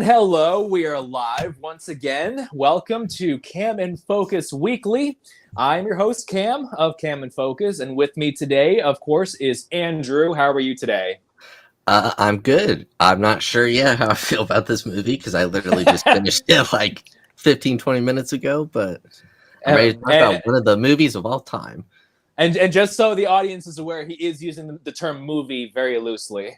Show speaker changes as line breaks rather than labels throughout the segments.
Hello, we are live once again. Welcome to Cam and Focus Weekly. I'm your host, Cam of Cam and Focus, and with me today, of course, is Andrew. How are you today?
I'm good. I'm not sure yet how I feel about this movie because I literally just finished it like 15, 20 minutes ago, but I'm ready to talk about one of the movies of all time.
And just so the audience is aware, he is using the term movie very loosely.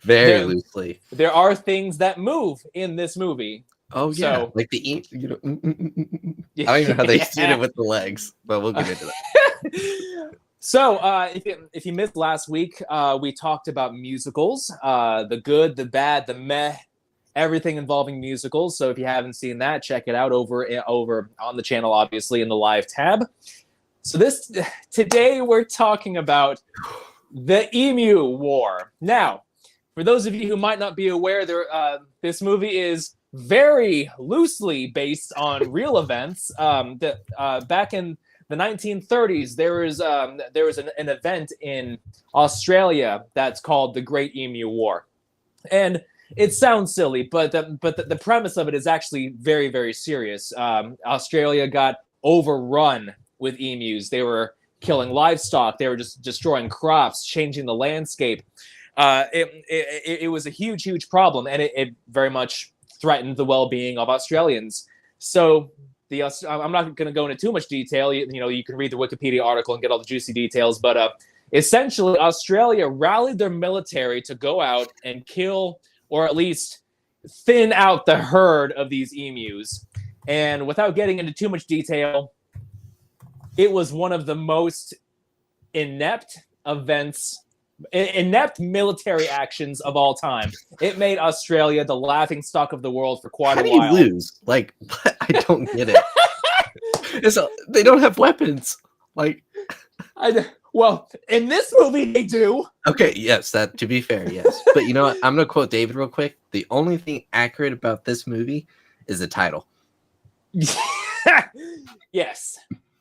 Very loosely.
There are things that move in this movie.
Oh yeah, like the I don't even know how they did it with the legs, but we'll get into that.
So, if you missed last week, we talked about musicals, the good, the bad, the meh, everything involving musicals. So if you haven't seen that, check it out over on the channel, obviously in the live tab. So today we're talking about the Emu War. Now, for those of you who might not be aware, this movie is very loosely based on real events. Back in the 1930s, there was an event in Australia that's called the Great Emu War, and it sounds silly, but the premise of it is actually very, very serious. Australia got overrun with emus. They were killing livestock. They were just destroying crops, changing the landscape. It was a huge, huge problem, and it very much threatened the well-being of Australians. So I'm not going to go into too much detail. You can read the Wikipedia article and get all the juicy details. But essentially, Australia rallied their military to go out and kill, or at least thin out the herd of these emus. And without getting into too much detail, it was one of the most inept military actions of all time. It made Australia the laughingstock of the world for quite a while.
How do you lose? Like, I don't get it. They don't have weapons. Like,
well, in this movie they do.
Okay, yes, that to be fair, yes. But you know what? I'm gonna quote David real quick. The only thing accurate about this movie is the title.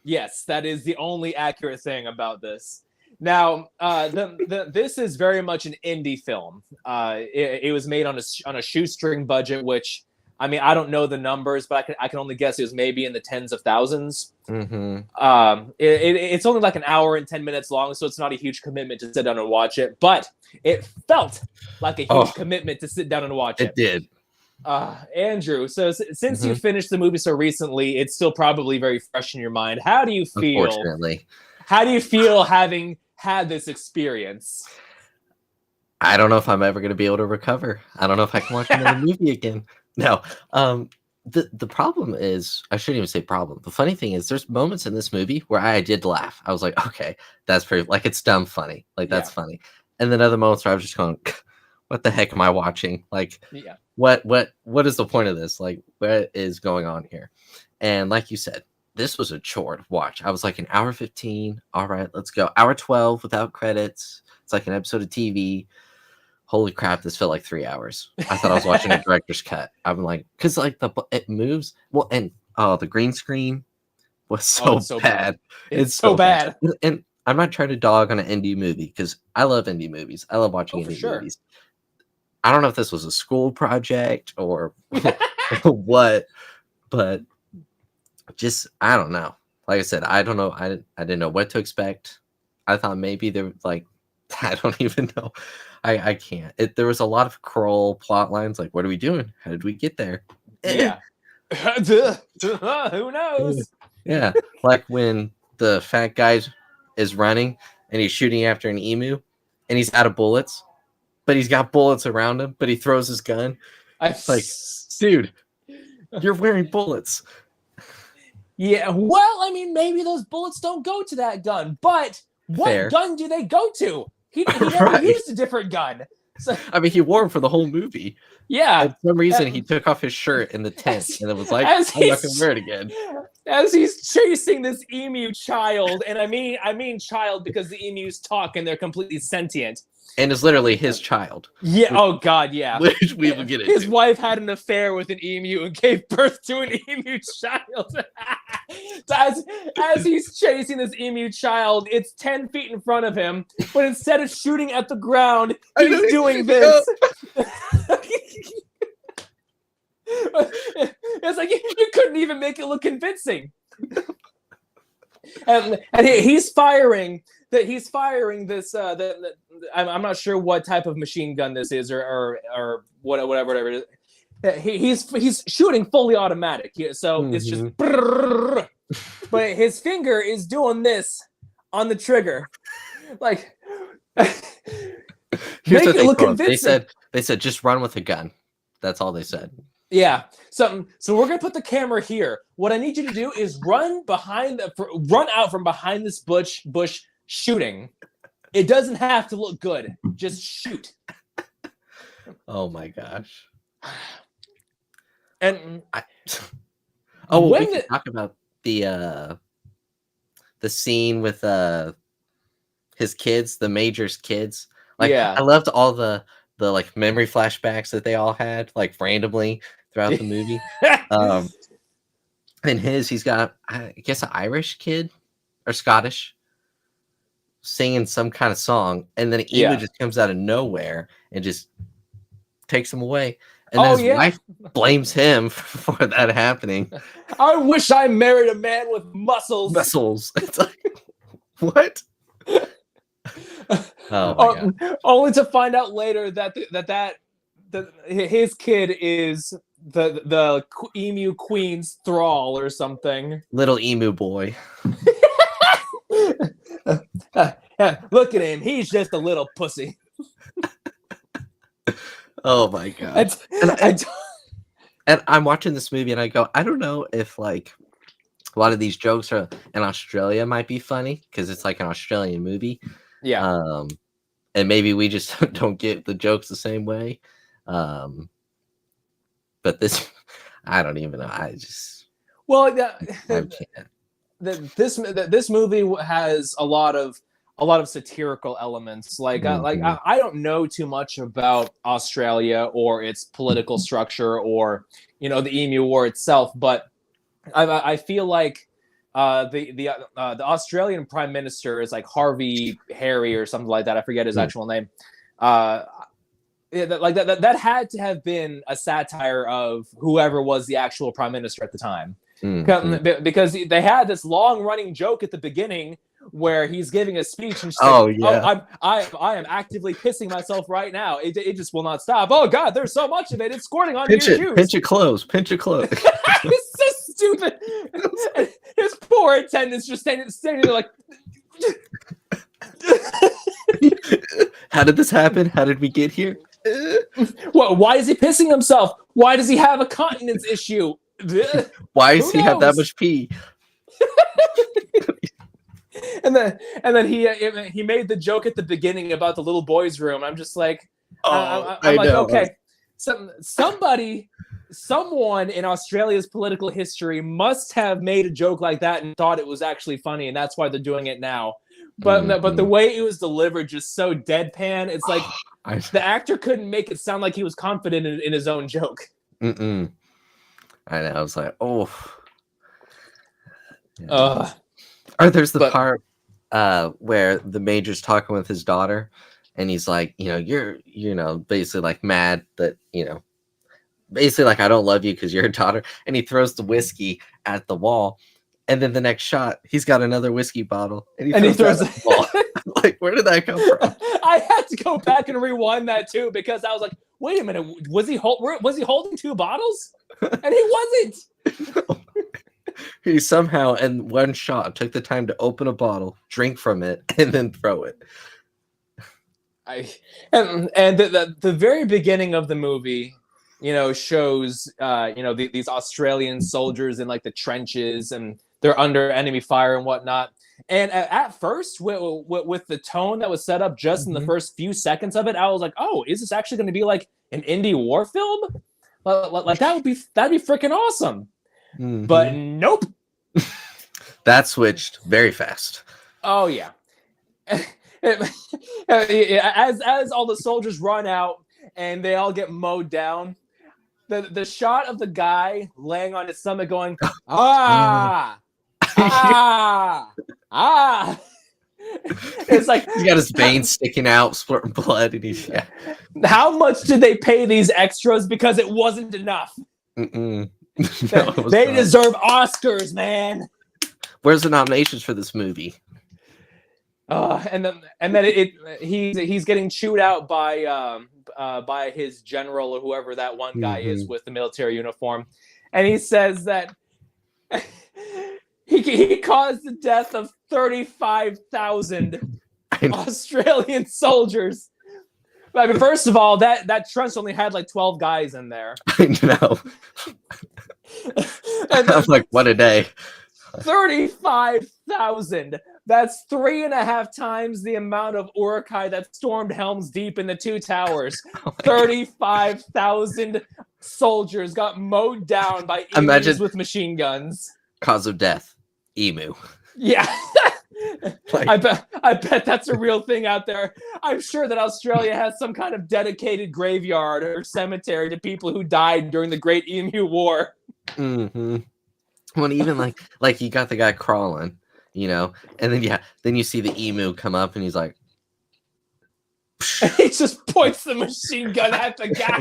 Yes, that is the only accurate thing about this. Now, this is very much an indie film. It was made on a shoestring budget, which, I mean, I don't know the numbers, but I can only guess it was maybe in the tens of thousands.
Mm-hmm.
It's only like an hour and 10 minutes long, so it's not a huge commitment to sit down and watch it. But it felt like a huge commitment to sit down and watch it.
It did.
Andrew, so since you finished the movie so recently, it's still probably very fresh in your mind. How do you feel?
Unfortunately.
How do you feel having had this experience?
I don't know if I'm ever going to be able to recover. I don't know if I can watch another movie again. No. The problem is, I shouldn't even say problem. The funny thing is, there's moments in this movie where I did laugh. I was like, okay, that's pretty, like, it's dumb funny. Like, that's funny. And then other moments where I was just going, what the heck am I watching? Like, what is the point of this? Like, what is going on here? And like you said, this was a chore to watch. I was like, an hour 15. All right, let's go. Hour 12 without credits. It's like an episode of TV. Holy crap, this felt like 3 hours. I thought I was watching a director's cut. I'm like, because like it moves. Well, and the green screen was so bad.
It's so bad.
And I'm not trying to dog on an indie movie because I love indie movies. I love watching indie movies. I don't know if this was a school project or what, but just, I don't know. Like I said, I don't know. I didn't know what to expect. I thought maybe there, like, I don't even know. I can't. There was a lot of crawl plot lines. Like, what are we doing? How did we get there?
Yeah. Who knows?
Yeah. Like when the fat guy is running and he's shooting after an emu and he's out of bullets, but he's got bullets around him, but he throws his gun. Like, dude, you're wearing bullets.
Yeah, well, I mean, maybe those bullets don't go to that gun, but what gun do they go to? He never used a different gun. So,
I mean, he wore them for the whole movie.
Yeah.
For some reason, he took off his shirt in the tent, and it was like, I'm not going to wear it again.
As he's chasing this emu child, and I mean child because the emus talk and they're completely sentient.
And it's literally his child.
Yeah. Oh God. Yeah.
Which we will get into.
His wife had an affair with an emu and gave birth to an emu child. As he's chasing this emu child, it's 10 feet in front of him, but instead of shooting at the ground, he's doing this. like, you couldn't even make it look convincing. And he's firing this. I'm not sure what type of machine gun this is, or whatever it is. He's shooting fully automatic, so it's just. But his finger is doing this on the trigger, like.
Here's what
it look convincing.
They said just run with a gun. That's all they said.
Yeah. So we're gonna put the camera here. What I need you to do is run out from behind this bush shooting. It doesn't have to look good. Just shoot.
Oh my gosh.
And
we can talk about the scene with his kids, the Major's kids. Like, I loved all the like memory flashbacks that they all had, like randomly throughout the movie. And he's got, I guess, an Irish kid or Scottish singing some kind of song, and then Emu just comes out of nowhere and just takes him away. And then his wife blames him for that happening.
I wish I married a man with muscles.
It's like, what? Oh my God.
Only to find out later that his kid is the Emu Queen's thrall or something.
Little emu boy.
Look at him. He's just a little pussy.
Oh my God. And I'm watching this movie and I go, I don't know if like a lot of these jokes are in Australia might be funny because it's like an Australian movie.
Yeah.
And maybe we just don't get the jokes the same way. But this, I don't even know. I can't.
This movie has a lot of satirical elements. Like I don't know too much about Australia or its political structure or the Emu War itself, but I feel like the Australian Prime Minister is like Harvey Harry or something like that. I forget his actual name. That had to have been a satire of whoever was the actual Prime Minister at the time. Because they had this long running joke at the beginning where he's giving a speech and saying, I am actively pissing myself right now. It just will not stop. Oh God, there's so much of it. It's squirting on your shoes.
Pinch your clothes.
It's so stupid. And his poor attendants just standing there like.
How did this happen? How did we get here?
Well, why is he pissing himself? Why does he have a continence issue?
Why does he have that much pee?
and then he made the joke at the beginning about the little boy's room. I'm just like, I'm like, okay, someone in Australia's political history must have made a joke like that and thought it was actually funny, and that's why they're doing it now. But the way it was delivered, just so deadpan. It's like the actor couldn't make it sound like he was confident in his own joke.
I know. I was like, oh. Yeah. Or there's the part where the Major's talking with his daughter, and he's like, you're basically like mad that basically like I don't love you because you're a daughter, and he throws the whiskey at the wall. And then the next shot, he's got another whiskey bottle, and he throws it at the wall. Like, where did that come from?
I had to go back and rewind that too because I was like, "Wait a minute, was he holding two bottles?" And he wasn't.
He somehow, in one shot, took the time to open a bottle, drink from it, and then throw it.
And the very beginning of the movie, shows these Australian soldiers in like the trenches and they're under enemy fire and whatnot. And at first, with the tone that was set up just in the first few seconds of it, I was like, "Oh, is this actually going to be like an indie war film? Like that'd be freaking awesome." But nope.
That switched very fast.
Oh yeah. As all the soldiers run out and they all get mowed down, the shot of the guy laying on his stomach going, it's like
he's got his veins sticking out, splurting blood, and he's
How much did they pay these extras because it wasn't enough?
No, it was
They
not.
deserve Oscars, man.
Where's the nominations for this movie?
And then he's getting chewed out by his general or whoever that one guy is with the military uniform, and he says that he caused the death of 35,000 Australian soldiers. I mean, first of all, that trench only had like 12 guys in there.
I know.
And
I was like, what a day.
35,000. That's 3.5 times the amount of Urukai that stormed Helm's Deep in the Two Towers. 35,000 soldiers got mowed down by emus with machine guns.
Cause of death, emu.
Yeah. I bet that's a real thing out there. I'm sure that Australia has some kind of dedicated graveyard or cemetery to people who died during the Great Emu War.
Mm-hmm. When even like you got the guy crawling, you know, and then you see the emu come up and he's like,
he just points the machine gun at the guy.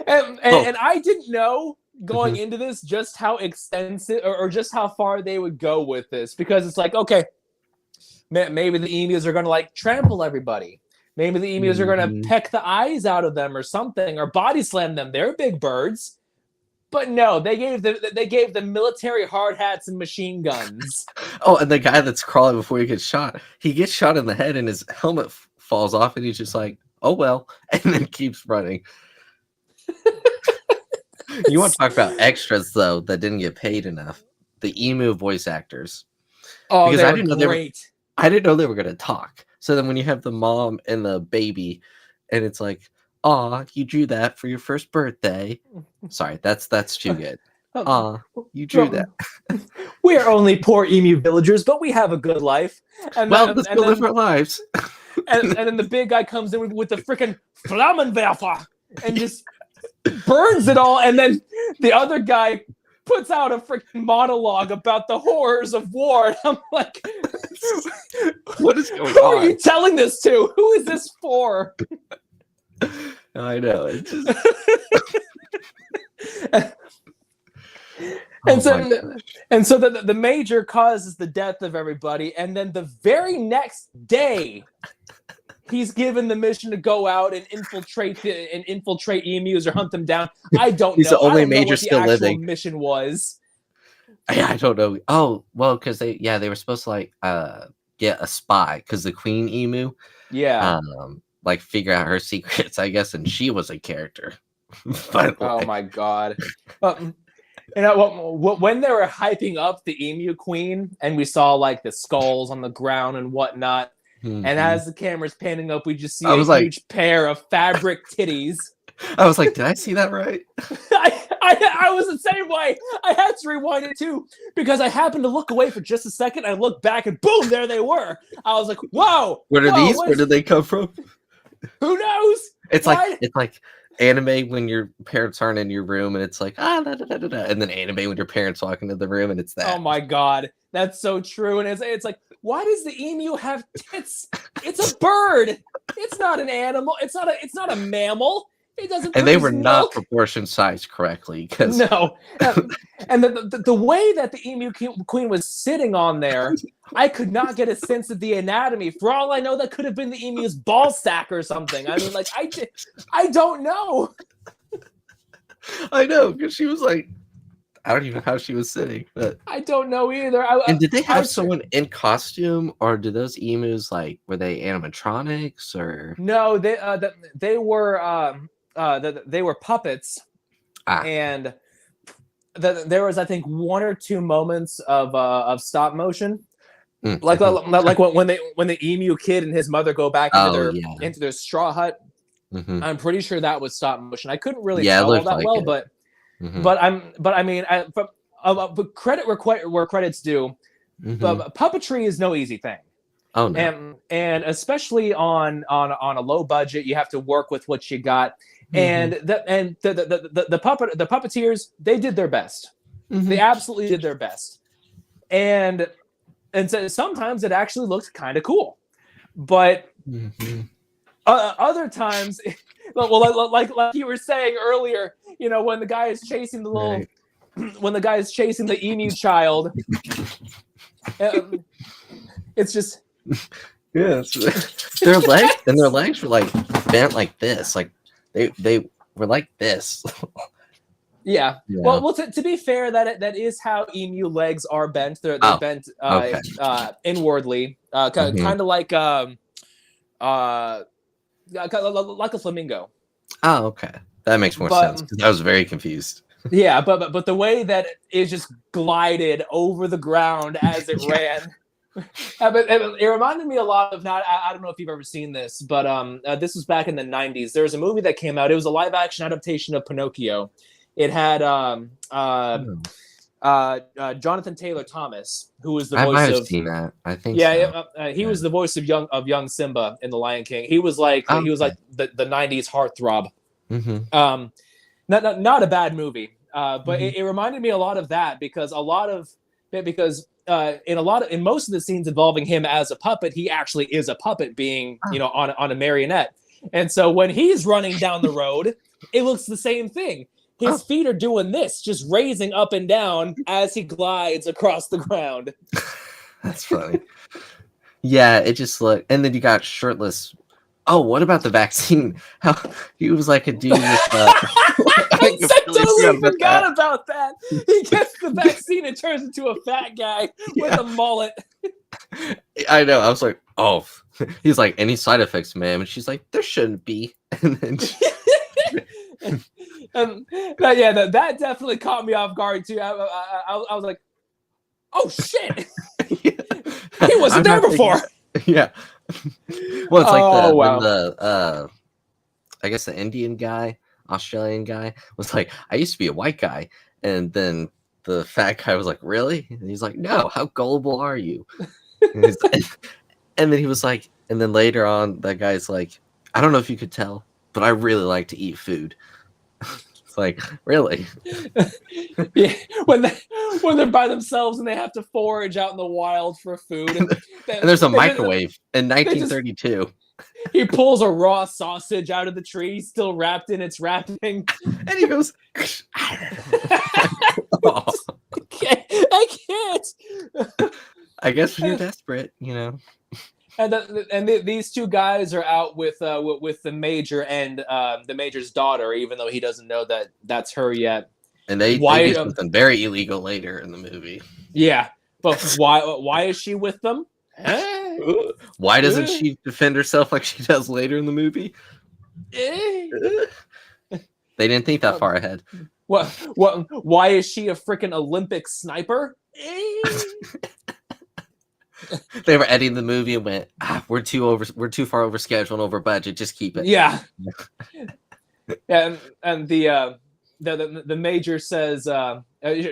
and I didn't know going into this just how extensive or just how far they would go with this, because it's like, okay, maybe the emus are going to like trample everybody. Maybe the emus are going to peck the eyes out of them or something, or body slam them. They're big birds. But no, they gave the military hard hats and machine guns.
Oh, and the guy that's crawling before he gets shot in the head and his helmet falls off, and he's just like, oh well, and then keeps running. You want to talk about extras though that didn't get paid enough? The emu voice actors.
Oh,
because
I didn't know
I didn't know they were gonna talk. So then when you have the mom and the baby, and it's like, aw, you drew that for your first birthday. Sorry, that's too good. Aw, you drew that.
We are only poor emu villagers, but we have a good life. And
let's go live our lives.
and then the big guy comes in with the freaking Flammenwerfer and just burns it all. And then the other guy puts out a freaking monologue about the horrors of war. And I'm like,
what is going on?
Who are you telling this to? Who is this for?
I know. It's just...
and so the major causes the death of everybody, and then the very next day, he's given the mission to go out and infiltrate emus or hunt them down. I don't know.
He's the only major
what
still
the
living.
Mission was.
Yeah, I don't know. Oh, well, because they were supposed to like get a spy, because the queen emu, like figure out her secrets, I guess, and she was a character.
Oh my god! You know, when they were hyping up the emu queen, and we saw like the skulls on the ground and whatnot, and as the camera's panning up, we just see a huge pair of fabric titties.
I was like, did I see that right?
I was the same way. I had to rewind it too, because I happened to look away for just a second. I looked back and boom, there they were. I was like, whoa.
What are these? Where did they come from?
Who knows?
It's like anime when your parents aren't in your room and it's like, da, da, da, da, da. And then anime when your parents walk into the room and it's that.
Oh my god. That's so true. And it's like, why does the emu have tits? It's a bird. It's not an animal. It's not a mammal. It doesn't.
And they were not proportion sized correctly.
No. And the way that the emu queen was sitting on there, I could not get a sense of the anatomy. For all I know, that could have been the emu's ball sack or something. I mean, like, I don't know.
I know, because she was like, I don't even know how she was sitting. But
I don't know either.
And did they have someone in costume, or did those emus, like, were they animatronics or?
No, they were puppets, and there was, I think, 1 or 2 moments of stop motion, like when the emu kid and his mother go back into their straw hut. I'm pretty sure that was stop motion. I couldn't really tell all that well, but I mean, but credit where credit's due. But puppetry is no easy thing.
Oh no.
And especially on a low budget, you have to work with what you got. And the puppeteers, they did their best. They absolutely did their best. And so sometimes it actually looked kind of cool, but other times like you were saying earlier, when the guy is chasing the little, when the guy is chasing the emu child, it's just
their legs were like bent like this, like they were like this.
Yeah. Well, to be fair, that is how emu legs are bent. They're bent inwardly, kind of like a flamingo.
Oh, okay, that makes more sense because I was very confused.
Yeah, but the way that it just glided over the ground as it ran. But it reminded me a lot of I don't know if you've ever seen this, but this was back in the 90s. There was a movie that came out. It was a live action adaptation of Pinocchio. It had Jonathan Taylor Thomas, who was the voice of. I might have
seen that. I think.
Yeah, so. He was the voice of young Simba in The Lion King. He was like the 90s heartthrob.
Mm-hmm.
Not a bad movie, but it reminded me a lot of that because in most of the scenes involving him as a puppet, he actually is a puppet being on a marionette, and so when he's running down the road, it looks the same thing. His feet are doing this, just raising up and down as he glides across the ground.
That's funny. Yeah, it just looked, and then you got shirtless. Oh, what about the vaccine? How he was like a dude with.
I totally forgot about that. He gets the vaccine and turns into a fat guy with a mullet.
I know. I was like, oh. He's like, any side effects, ma'am? And she's like, there shouldn't be. And then.
That definitely caught me off guard too. I was like, "Oh shit!" He wasn't there before.
Yeah. Well, it's like the I guess the Indian guy, Australian guy was like, "I used to be a white guy," and then the fat guy was like, "Really?" And he's like, "No. How gullible are you?" And then he was like, and then later on, that guy's like, "I don't know if you could tell, but I really like to eat food." It's like, really?
Yeah, when they're by themselves and they have to forage out in the wild for food.
And there's a microwave in 1932.
He pulls a raw sausage out of the tree, still wrapped in its wrapping.
And he goes,
oh. I can't.
I guess when you're desperate,
And these two guys are out with the major and the major's daughter, even though he doesn't know that that's her yet.
And they do something very illegal later in the movie.
Yeah, but why is she with them?
Why doesn't she defend herself like she does later in the movie? They didn't think that far ahead.
What? Why is she a freaking Olympic sniper?
They were editing the movie and went, we're too far over schedule and over budget. Just keep it.
Yeah. And the major says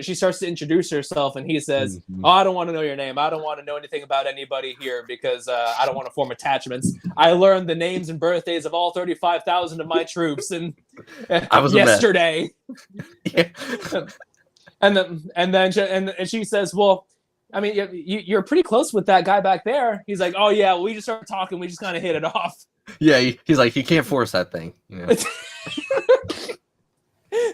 she starts to introduce herself and he says, "Oh, I don't want to know your name. I don't want to know anything about anybody here because I don't want to form attachments. I learned the names and birthdays of all 35,000 of my troops and
I was yesterday."
Yeah. and then she says, "Well, I mean, you're pretty close with that guy back there." He's like, "Oh yeah, we just started talking. We just kind of hit it off."
Yeah, he's like, "You can't force that thing."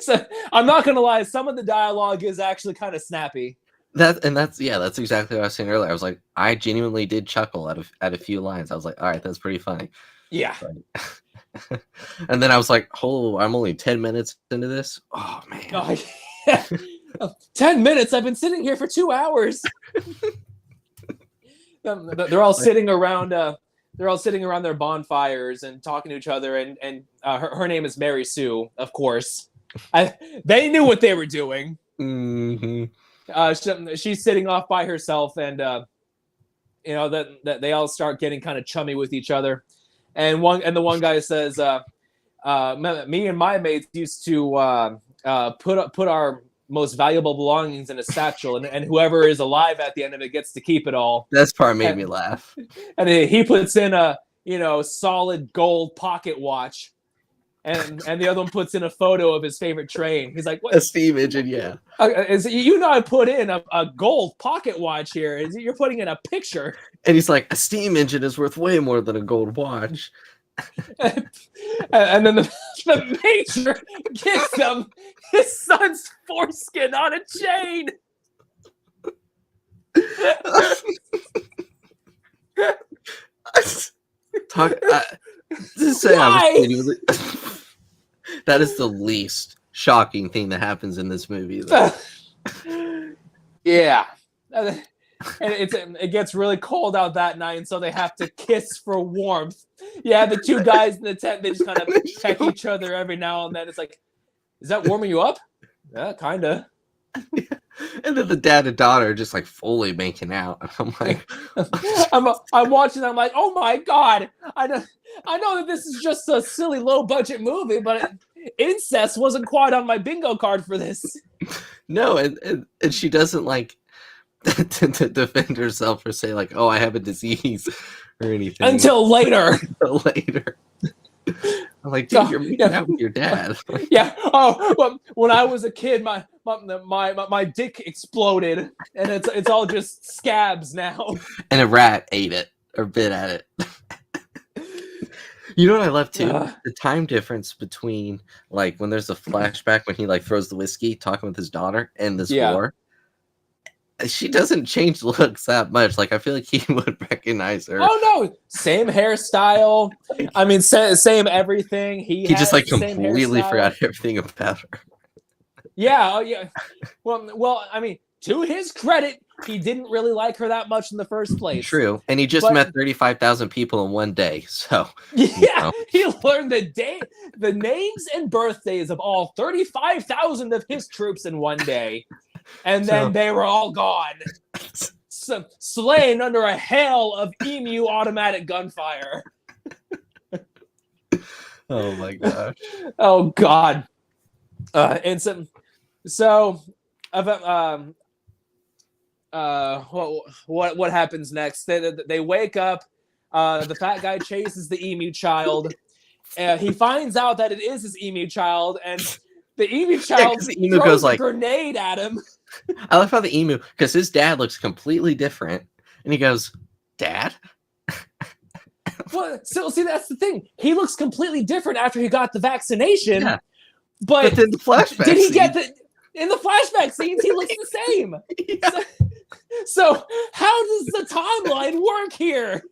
So I'm not gonna lie, some of the dialogue is actually kind of snappy.
That's exactly what I was saying earlier. I was like, I genuinely did chuckle at a few lines. I was like, all right, that's pretty funny.
Yeah.
And then I was like, oh, I'm only 10 minutes into this. Oh man.
Oh, yeah. 10 minutes. I've been sitting here for 2 hours. They're all sitting around. They're all sitting around their bonfires and talking to each other. And her name is Mary Sue, of course. They knew what they were doing.
Mm-hmm.
She's sitting off by herself, and that they all start getting kind of chummy with each other. And the one guy says, "Me and my mates used to put our most valuable belongings in a satchel, and whoever is alive at the end of it gets to keep it all."
This part made me laugh.
And he puts in a solid gold pocket watch, and the other one puts in a photo of his favorite train. He's like, "What?
A steam engine, yeah."
I put in a gold pocket watch here. You're putting in a picture.
And he's like, "A steam engine is worth way more than a gold watch."
And then the major gives him his son's foreskin on a chain.
That is the least shocking thing that happens in this movie, though.
Yeah. And it gets really cold out that night, and so they have to kiss for warmth. Yeah, the two guys in the tent, they just kind of peck each other every now and then. It's like, is that warming you up? Yeah, kind of.
Yeah. And then the dad and daughter are just like fully making out. And I'm like,
I'm watching. I'm like, oh my god! I know that this is just a silly low budget movie, but incest wasn't quite on my bingo card for this.
No, and she doesn't like to defend herself or say like, oh, I have a disease or anything
until later.
I'm like, dude, you're making out with your dad.
Yeah. Oh, well, when I was a kid, my dick exploded, and it's all just scabs now.
And a rat ate it or bit at it. You know what I love too? The time difference between like when there's a flashback when he like throws the whiskey, talking with his daughter, and this war. She doesn't change looks that much. Like I feel like he would recognize her.
Oh no, same hairstyle. I mean, same everything. He
just like completely forgot everything about her.
Yeah. Oh yeah. Well. I mean, to his credit, he didn't really like her that much in the first place.
True, and he just met 35,000 people in one day. So
yeah, he learned the names and birthdays of all 35,000 of his troops in one day. And then they were all gone, slain under a hail of Emu automatic gunfire.
Oh my gosh!
Oh god! And so, what happens next? They wake up. The fat guy chases the emu child. He finds out that it is his emu child, and the emu child throws a grenade at him.
I love how the emu, because his dad looks completely different, and he goes, "Dad."
Well, so see, that's the thing. He looks completely different after he got the vaccination. Yeah. But
in the flashback,
did he get in the flashback scenes? He looks the same. Yeah. So how does the timeline work here?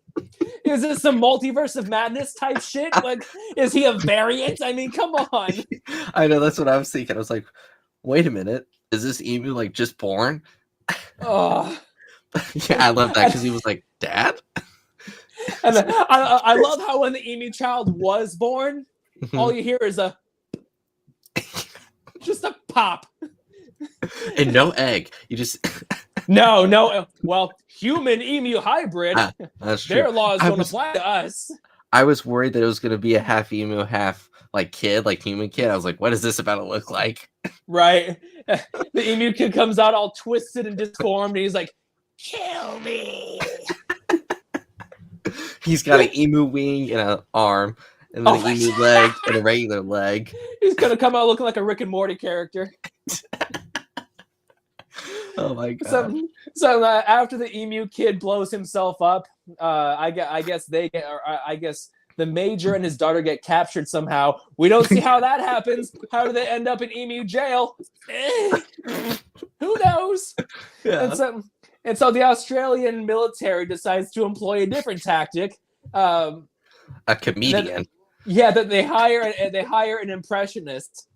Is this some multiverse of madness type shit? Like, is he a variant? I mean, come on.
I know, that's what I was thinking. I was like, wait a minute, is this emu like just born?
Oh,
yeah, I love that because he was like, Dad.
And I love how when the emu child was born, all you hear is just a pop.
And no egg. You just
no. Well, human emu hybrid.
That's true.
Their laws don't apply to us.
I was worried that it was going to be a half emu, half like kid, like human kid. I was like, what is this about to look like?
Right. The emu kid comes out all twisted and disformed, and he's like, "Kill me."
He's got an emu wing and an arm, and then an emu leg and a regular leg. He's
gonna come out looking like a Rick and Morty character.
Oh my god!
So after the emu kid blows himself up, I guess the major and his daughter get captured somehow. We don't see how that happens. How do they end up in emu jail? Who knows? Yeah. And so the Australian military decides to employ a different tactic.
A comedian.
That they hire an impressionist,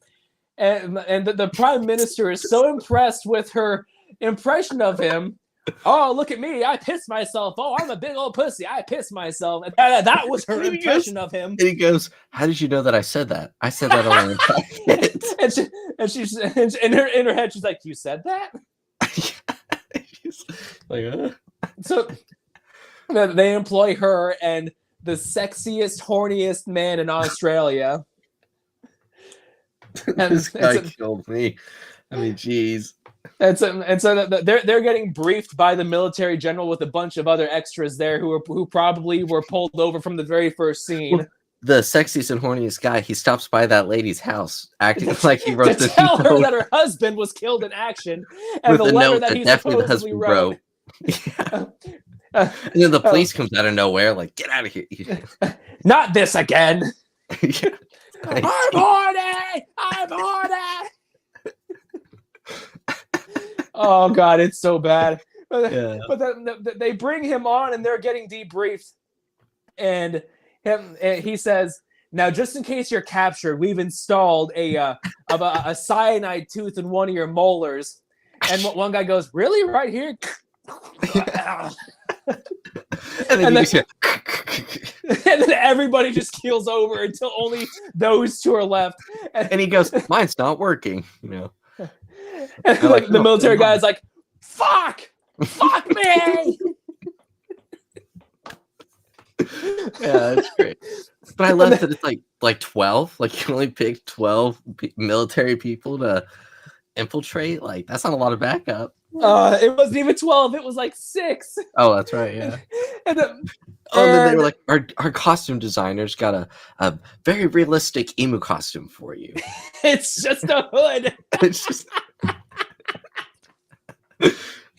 and the prime minister is so impressed with her impression of him. Oh, look at me! I pissed myself. Oh, I'm a big old pussy. I pissed myself. And that was her impression of him.
And he goes, "How did you know that I said that? I said that on the
and in her head, she's like, "You said that?"
Like,
So they employ her and the sexiest, horniest man in Australia.
This guy killed me. I mean, geez.
And so they're getting briefed by the military general with a bunch of other extras there who probably were pulled over from the very first scene.
Well, the sexiest and horniest guy, he stops by that lady's house, acting like he wrote
to tell her that her husband was killed in action, and the letter that he supposedly wrote.
Yeah. And then the police comes out of nowhere, like, get out of here.
Not this again.
Yeah.
I'm horny. I'm horny. Oh God, it's so bad.
Yeah.
But then they bring him on, and they're getting debriefed, and he says, "Now, just in case you're captured, we've installed a cyanide tooth in one of your molars." And one guy goes, "Really, right here?" and then everybody just keels over until only those two are left.
And he goes, "Mine's not working," you know.
And like, the military guy's like, fuck me.
Yeah, that's great. But I love that it's like 12. Like, you can only pick 12 military people to infiltrate. Like, that's not a lot of backup.
It wasn't even 12. It was like 6.
Oh, that's right. Yeah.
Then
they were like, our costume designers got a very realistic emu costume for you.
It's just a hood.
It's just.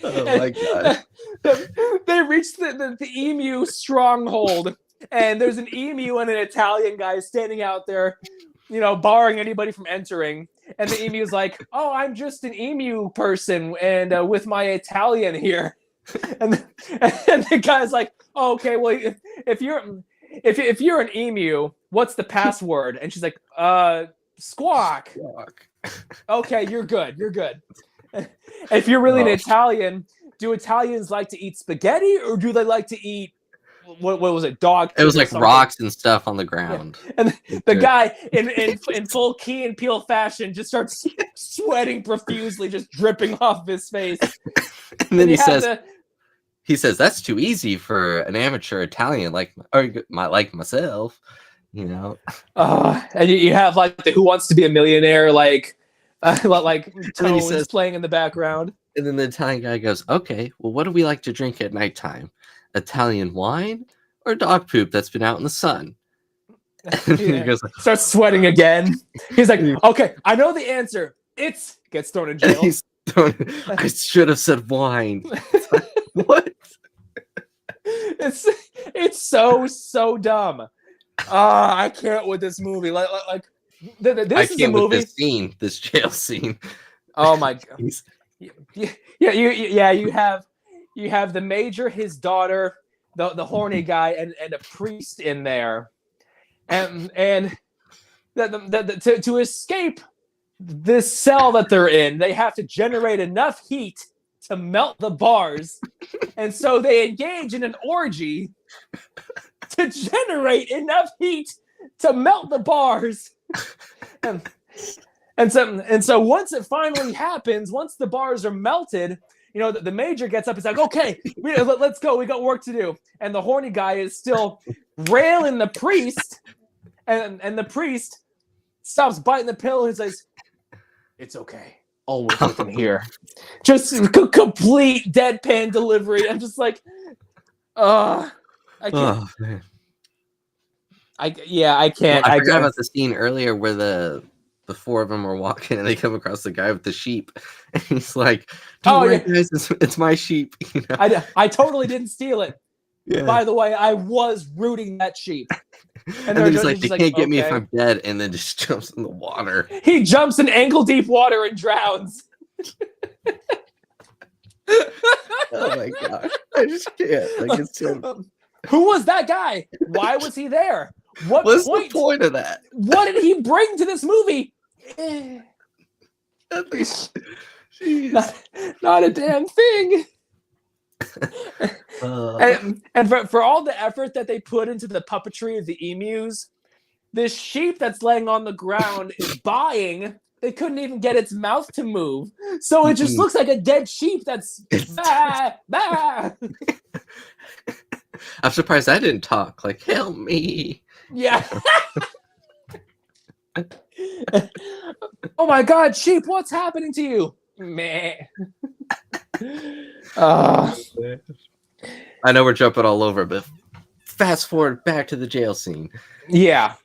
Oh my God.
They reached the emu stronghold, and there's an emu and an Italian guy standing out there, barring anybody from entering. And the emu's like, "Oh, I'm just an emu person, and with my Italian here." And the guy's like, "Oh, okay, well, if you're an emu, what's the password?" And she's like, "Squawk." Okay, you're good. If you're really an Italian, do Italians like to eat spaghetti, or do they like to eat what was it, dog?
It was like rocks and stuff on the ground.
Yeah. And the guy in full Key and Peele fashion just starts sweating profusely, just dripping off his face.
And then he says, "That's too easy for an amateur Italian like myself,"
And you have like the Who Wants to Be a Millionaire, like tones playing in the background.
And then the Italian guy goes, "Okay, well, what do we like to drink at nighttime? Italian wine or dog poop that's been out in the sun?" And he goes,
starts sweating again. He's like, "Okay, I know the answer. It's," gets thrown in jail.
I should have said wine. What?
It's so dumb. I can't with this movie. This is a movie.
This jail scene.
Oh my God. Yeah. You have the major, his daughter, the horny guy, and a priest in there, and to escape this cell that they're in, they have to generate enough heat to melt the bars, and so they engage in an orgy to generate enough heat to melt the bars. And so once it finally happens, once the bars are melted, the major gets up. He's like, "Okay, let's go. We got work to do." And the horny guy is still railing the priest, and the priest stops biting the pill and says, "It's okay. Always with him here." Just complete deadpan delivery. I'm just like, I can't.
Oh, man.
I can't.
I forgot about the scene earlier where the four of them are walking and they come across the guy with the sheep, and he's like, "Don't worry, guys, it's my sheep."
I totally didn't steal it. Yeah. By the way, I was rooting that sheep.
And then he's like, "They can't get me if I'm dead," and then just jumps in the water.
He jumps in ankle-deep water and drowns.
Oh my gosh. I just can't. Like, it's so...
Who was that guy? What's was he there?
What's the point of that?
What did he bring to this movie?
At least,
not a damn thing. And for all the effort that they put into the puppetry of the emus, this sheep that's laying on the ground is buying. They couldn't even get its mouth to move, so it just looks like a dead sheep that's bah, bah.
I'm surprised I didn't talk. Like, "Help me!"
Yeah. "Oh my God, sheep! What's happening to you?" Meh.
I know we're jumping all over, but fast forward back to the jail scene.
Yeah.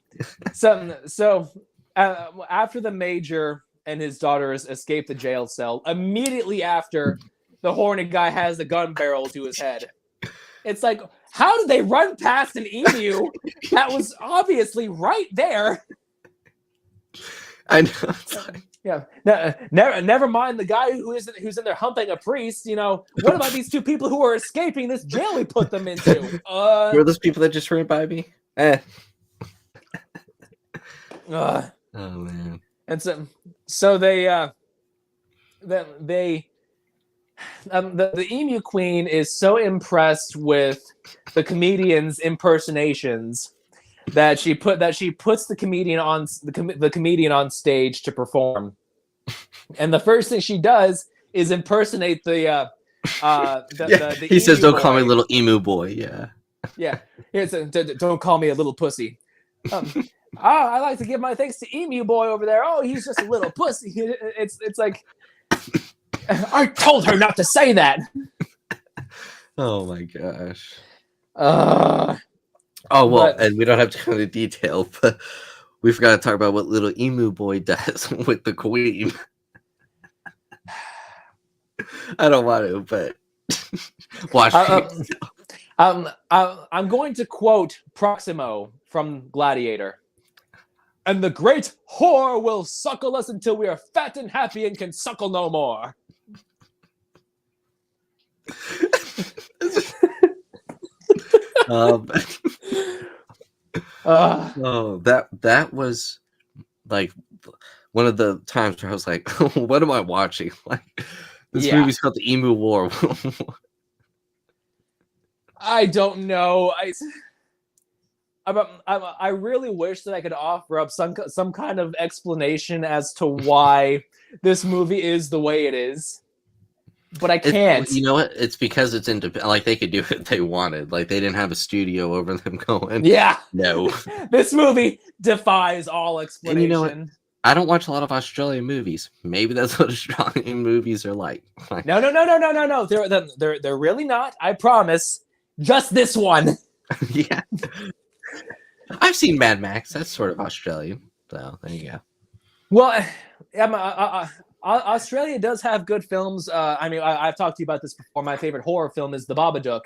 So after the major and his daughters escape the jail cell, immediately after, the horny guy has a gun barrel to his head. It's like, how did they run past an emu that was obviously right there?
I know.
Yeah, never mind the guy who's in there humping a priest. You know, what about these two people who are escaping this jail we put them into?
Were those people that just ran by me? Oh man.
And so the Emu Queen is so impressed with the comedian's impersonations that she puts the comedian on stage to perform, and the first thing she does is impersonate the
he says, "Don't call me
boy."
little emu boy." Yeah.
Don't call me a little pussy. I like to give my thanks to Emu Boy over there. Oh, he's just a little pussy. It's like, I told her not to say that.
Oh my gosh. And we don't have to go into detail, but we forgot to talk about what little Emu Boy does with the queen. I don't want to, but watch.
I'm going to quote Proximo from Gladiator. And the great whore will suckle us until we are fat and happy and can suckle no more.
That was like one of the times where I was like, what am I watching? Like, this movie's called the Emu War.
I don't know. I really wish that I could offer up some kind of explanation as to why this movie is the way it is, but I can't.
You know what? It's because it's independent. Like, they could do what they wanted. Like, they didn't have a studio over them going.
Yeah.
No.
This movie defies all explanation. And you know what?
I don't watch a lot of Australian movies. Maybe that's what Australian movies are like.
No. They're really not. I promise. Just this one.
Yeah. I've seen Mad Max. That's sort of Australian. So there you go.
Well, Australia does have good films. I mean, I've talked to you about this before. My favorite horror film is The Babadook.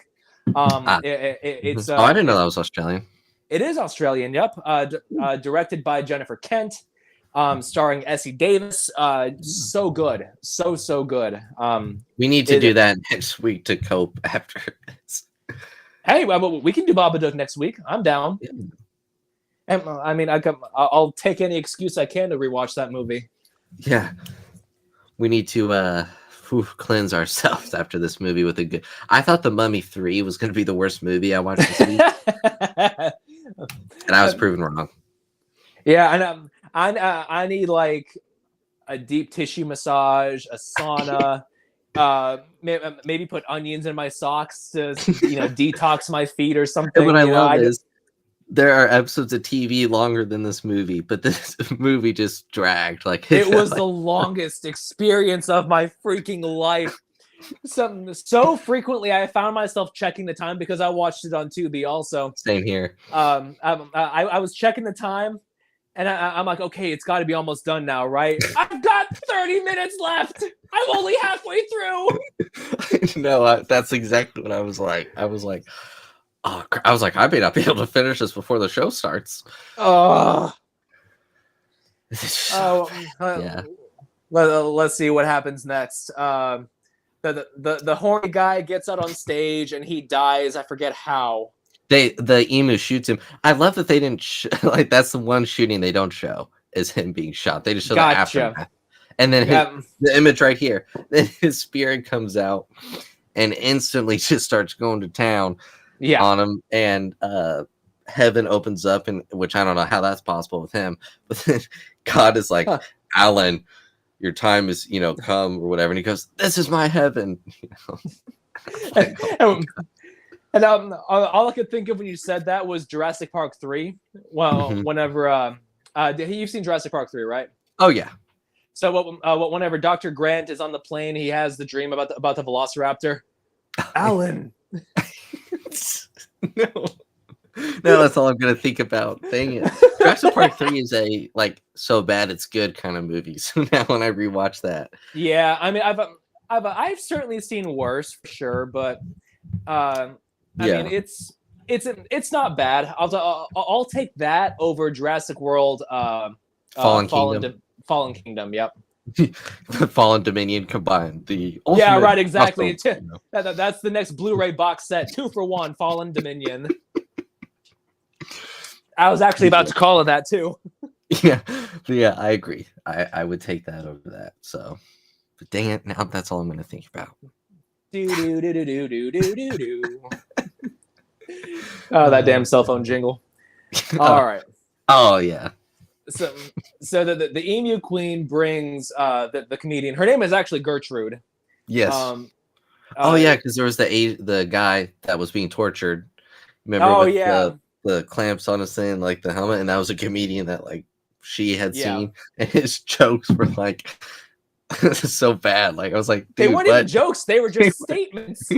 It's
I didn't know that was Australian.
It is Australian. Yep. Directed by Jennifer Kent. Starring Essie Davis. So good. So good.
We need to do that next week to cope after this.
Hey, we can do Babadook next week. I'm down. Yeah. And I mean, I'll take any excuse I can to rewatch that movie.
Yeah, we need to cleanse ourselves after this movie with a good. I thought The Mummy 3 was going to be the worst movie I watched this week, and I was proven wrong.
Yeah, and I need like a deep tissue massage, a sauna. Maybe put onions in my socks to detox my feet or something.
And what I love is there are episodes of TV longer than this movie, but this movie just dragged. Like,
it was the longest experience of my freaking life. So frequently, I found myself checking the time because I watched it on Tubi. Also,
same here.
I was checking the time. And I'm like, okay, it's got to be almost done now, right? I've got 30 minutes left. I'm only halfway through.
No, that's exactly what I was like. I was like, I may not be able to finish this before the show starts.
Yeah. Let's see what happens next. The horny guy gets out on stage and he dies. I forget how.
The emu shoots him. I love that they didn't like. That's the one shooting they don't show is him being shot. They just show the aftermath, and then the image right here. Then his spirit comes out and instantly just starts going to town on him, and heaven opens up, and which I don't know how that's possible with him, but then God is like, Alan, your time is come or whatever, and he goes, this is my heaven.
And all I could think of when you said that was Jurassic Park 3. Well, whenever you've seen Jurassic Park 3, right?
Oh yeah.
So whenever Dr. Grant is on the plane, he has the dream about the Velociraptor. Alan.
No, that's all I'm gonna think about. Dang it. Jurassic Park 3 is a so bad it's good kind of movie. So now when I rewatch that,
yeah, I mean I've certainly seen worse for sure, but I mean, it's not bad. I'll take that over Jurassic World.
Fallen Kingdom.
Fallen Kingdom. Yep.
Fallen Dominion combined. The
yeah, right. Exactly.
hostile,
That's the next Blu-ray box set. 2-for-1. Fallen Dominion. I was actually about to call it that too.
Yeah, I agree. I would take that over that. So, but dang it, now that's all I'm going to think about.
Oh, that damn cell phone jingle. All right.
Oh yeah.
So the Emu Queen brings the comedian. Her name is actually Gertrude.
Yes. Yeah, because there was the guy that was being tortured. Remember? The clamps on his thing, like the helmet, and that was a comedian that like she had seen, and his jokes were like so bad. Like I was like,
they weren't even jokes; they were just statements.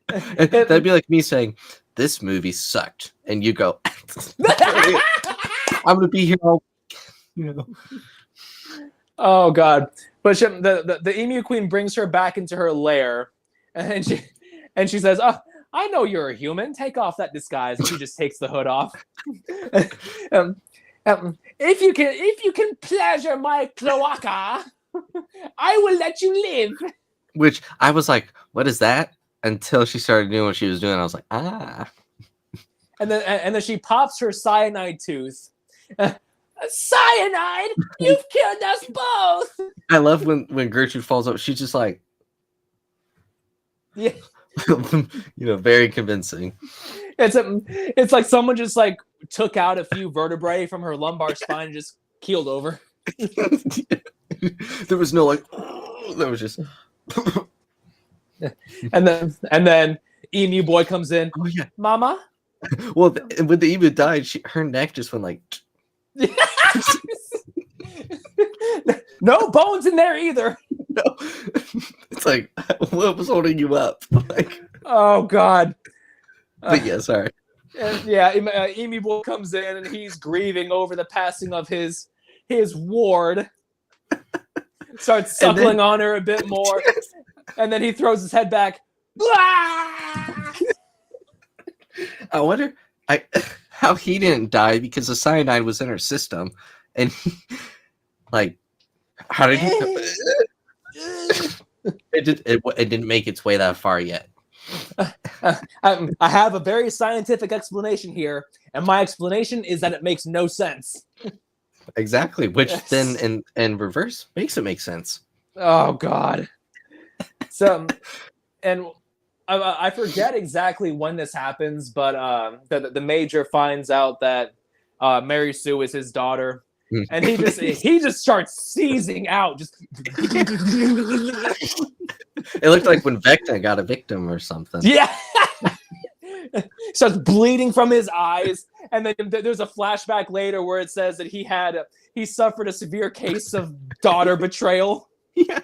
That'd be like me saying, "This movie sucked," and you go, "I'm gonna be here all."
Oh God! But the Emu Queen brings her back into her lair, and she says, "Oh, I know you're a human. Take off that disguise." And she just takes the hood off. If you can pleasure my cloaca, I will let you live.
Which I was like, "What is that?" Until she started doing what she was doing, I was like, "Ah."
And then she pops her cyanide tooth. Cyanide! You've killed us both.
I love when Gertrude falls up. She's just like,
yeah.
Very convincing.
It's like someone just like took out a few vertebrae from her lumbar spine and just keeled over.
There was no like, there was just.
and then Emu Boy comes in.
Oh yeah,
Mama.
Well, when the emu died, her neck just went like.
No bones in there either.
No. It's like, what was holding you up? Like,
oh God.
But yeah, sorry.
Emu Boy comes in and he's grieving over the passing of his ward. Starts suckling on her a bit more, and then he throws his head back.
I wonder how he didn't die because the cyanide was in her system, and how did he? It didn't make its way that far yet.
I have a very scientific explanation here, and my explanation is that it makes no sense.
Exactly, which then in reverse makes it make sense.
Oh God. So, and I forget exactly when this happens, but the Major finds out that Mary Sue is his daughter, and he just starts seizing out. Just
it looked like when Vecna got a victim or something.
Yeah. Starts bleeding from his eyes, and then there's a flashback later where it says that he suffered a severe case of daughter betrayal.
Yeah.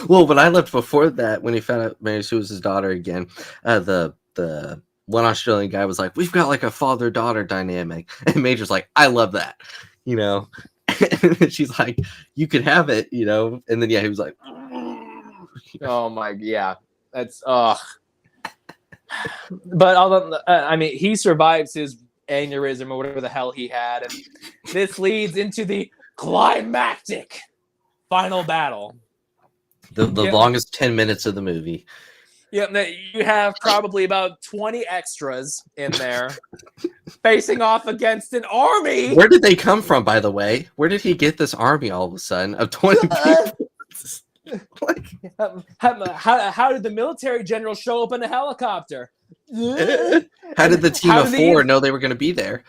Well, when I left before that, when he found out Mary Sue was his daughter again, the one Australian guy was like, "We've got like a father-daughter dynamic," and Major's like, "I love that," And she's like, "You could have it," And then he was like,
"Oh my, yeah, that's But although he survives his aneurysm or whatever the hell he had, and this leads into the climactic final battle.
The longest 10 minutes of the movie.
Yeah, you have probably about 20 extras in there facing off against an army.
Where did they come from, by the way? Where did he get this army all of a sudden of 20 people?
How did the military general show up in a helicopter?
How did the team of four know they were going to be there?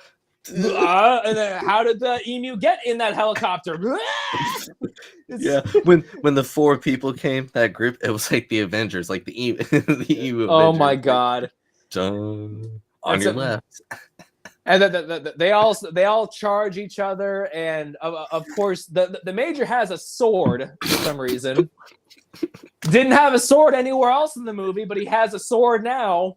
And then how did the emu get in that helicopter?
Yeah, when the four people came, that group, it was like the Avengers, like the emu. The emu
oh
Avengers.
My God!
On your left.
And they all charge each other, and of course the Major has a sword for some reason. Didn't have a sword anywhere else in the movie, but he has a sword now,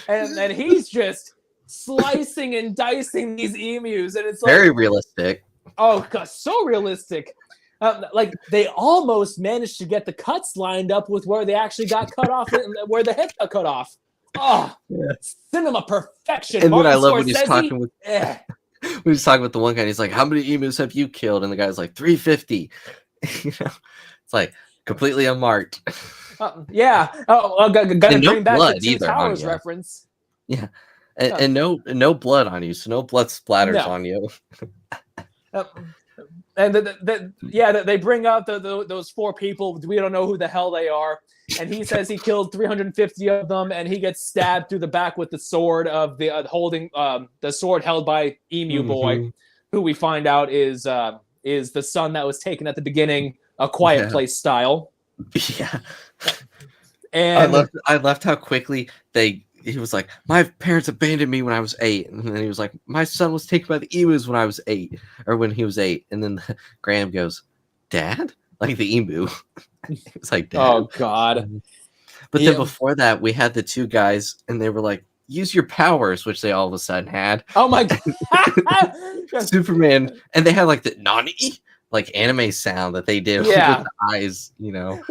and he's just slicing and dicing these emus, and it's like,
very realistic.
Oh God, so realistic. Like they almost managed to get the cuts lined up with where they actually got cut off, where the head got cut off. Oh,
Yeah.
cinema perfection.
And then
Martin
I love when he's
Scorsese,
talking with
eh.
when he's talking with the one guy. And he's like, "How many emus have you killed?" And the guy's like, 350. You know, it's like completely unmarked.
Yeah. Oh, gotta
And no
bring back the
blood
Two
either on
Towers
you.
reference.
Yeah, and no blood on you, so no blood splatters on you.
And they bring out those 4 people. We don't know who the hell they are. And he says he killed 350 of them, and he gets stabbed through the back with the sword of the holding the sword held by Emu Boy, who we find out is the son that was taken at the beginning, A Quiet Place style.
Yeah,
and
I loved how quickly he was like, my parents abandoned me when I was 8, and then he was like, my son was taken by the emus when I was 8, or when he was 8, and then Graham goes, Dad, like the emu. It's like, Dad.
Oh God.
But then before that, we had the 2 guys, and they were like, use your powers, which they all of a sudden had.
Oh my God.
Superman, and they had like the Nani, like anime sound that they did with the eyes, you know.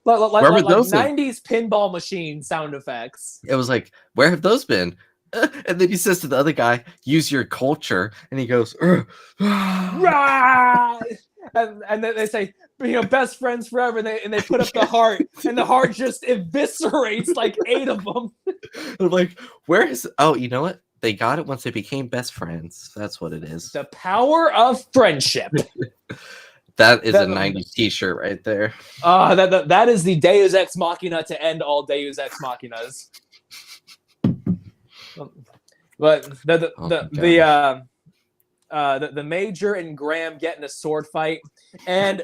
Where were those 90s pinball machine sound effects?
It was like, where have those been? And then he says to the other guy, use your culture, and he goes, and
then they say, best friends forever, and they put up the heart, and the heart just eviscerates like 8 of them.
I'm like, where is? Oh, you know what? They got it once they became best friends. That's what it is.
The power of friendship.
That is a 90s t-shirt right there.
That is the Deus Ex Machina to end all Deus Ex Machinas. But the Major and Graham get in a sword fight, and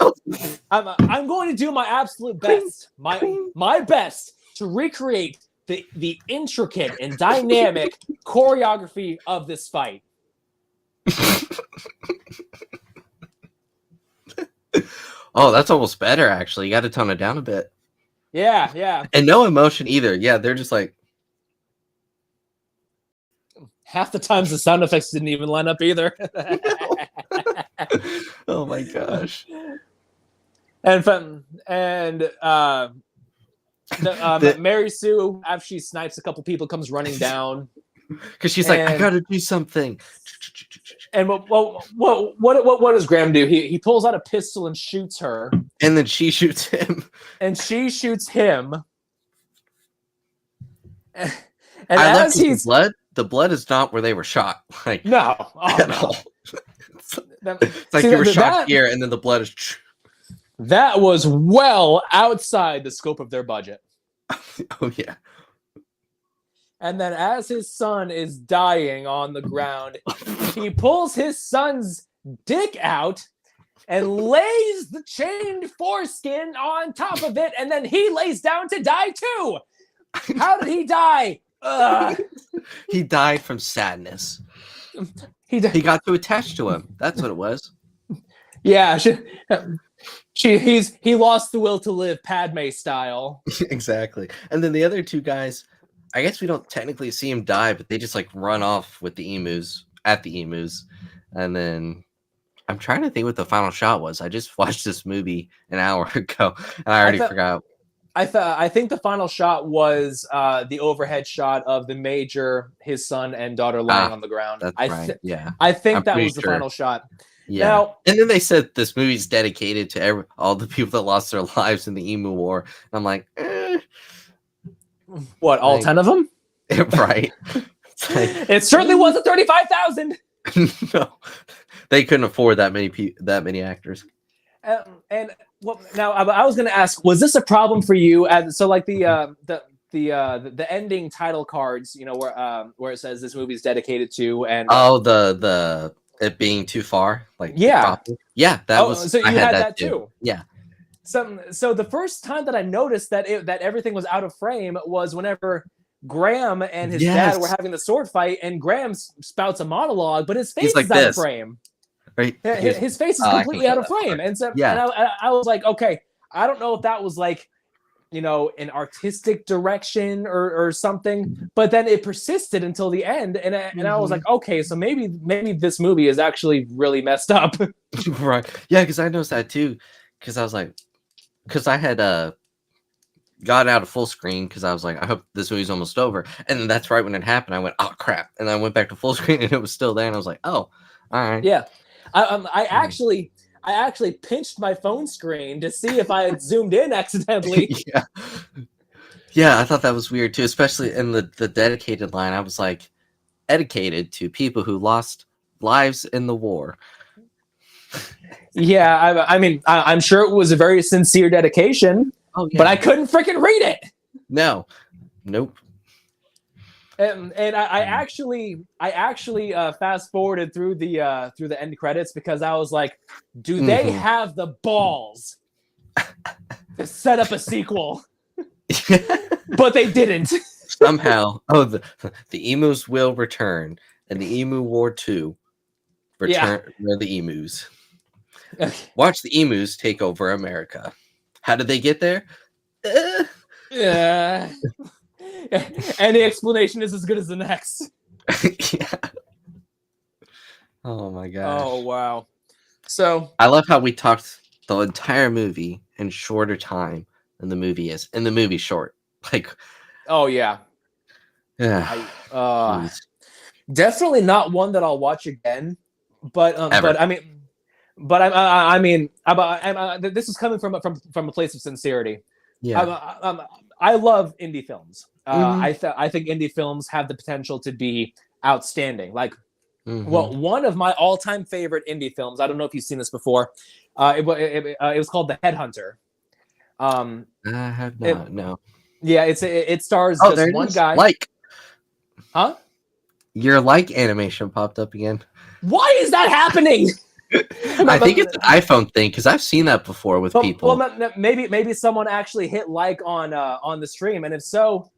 I'm going to do my absolute best, my best to recreate the intricate and dynamic choreography of this fight.
Oh, that's almost better, actually. You got to tone it down a bit.
Yeah.
And no emotion either. Yeah, they're just like...
Half the times the sound effects didn't even line up either.
Oh my gosh.
And Mary Sue, after she snipes a couple people, comes running down.
Because she's like, I got to do something.
And what does Graham do? He pulls out a pistol and shoots her.
And then she shoots him.
And she shoots him. And
I left with the blood is not where they were shot. Like,
no.
At all. It's like you were shot here, and then the blood is...
That was well outside the scope of their budget.
Oh, yeah.
And then as his son is dying on the ground, he pulls his son's dick out and lays the chained foreskin on top of it, and then he lays down to die too. How did he die?
He died from sadness. He got too attached to him. That's what it was.
Yeah. He lost the will to live, Padme style.
Exactly. And then the other 2 guys, I guess we don't technically see him die, but they just like run off with the emus at the emus. And then I'm trying to think what the final shot was. I just watched this movie an hour ago, and I already forgot.
I think the final shot was the overhead shot of the Major, his son, and daughter lying on the ground.
That's right. Yeah.
I think that was the final shot.
Yeah. Now, and then they said this movie's dedicated to all the people that lost their lives in the Emu War. And I'm like,
what? All 10 of them?
Right.
It certainly wasn't 35,000.
No, they couldn't afford that many actors.
And now I was going to ask, was this a problem for you? So like the ending title cards, you know, where it says this movie is dedicated to, and
the it being too far, like that was.
So you had that too.
Yeah.
So the first time that I noticed that everything was out of frame was whenever Graham and his dad were having the sword fight, and Graham spouts a monologue, but his face is out of frame.
Right.
His face is completely out of frame. And so and I was like, okay, I don't know if that was like, you know, an artistic direction or something, but then it persisted until the end. And I was like, okay, so maybe this movie is actually really messed up.
Right. Yeah, because I noticed that too. Because I was like, because I had got out of full screen because I was like, I hope this movie's almost over. And then that's right when it happened. I went, oh crap! And I went back to full screen, and it was still there. And I was like, oh, all right.
Yeah, I actually pinched my phone screen to see if I had zoomed in accidentally.
Yeah, yeah. I thought that was weird too, especially in the dedicated line. I was like, dedicated to people who lost lives in the war.
Yeah, I mean, I'm sure it was a very sincere dedication, but I couldn't freaking read it.
No, nope.
And I actually fast forwarded through the end credits because I was like, do they have the balls to set up a sequel? But they didn't.
Somehow, the emus will return, and the Emu War 2 return the emus. Watch the emus take over America. How did they get there?
Yeah. And the explanation is as good as the next.
Yeah. Oh my gosh.
Oh wow. So
I love how we talked the entire movie in shorter time than the movie is. And the movie's short. Like,
oh yeah.
Yeah.
Definitely not one that I'll watch again. But this is coming from a place of sincerity.
Yeah.
I love indie films. I think indie films have the potential to be outstanding. Like, well, one of my all-time favorite indie films. I don't know if you've seen this before. It was called The Headhunter.
I have not. No.
Yeah, it stars just one guy.
Like,
huh?
Your like animation popped up again.
Why is that happening?
I think it's an iPhone thing because I've seen that before with people.
Well, maybe someone actually hit like on the stream, and if so,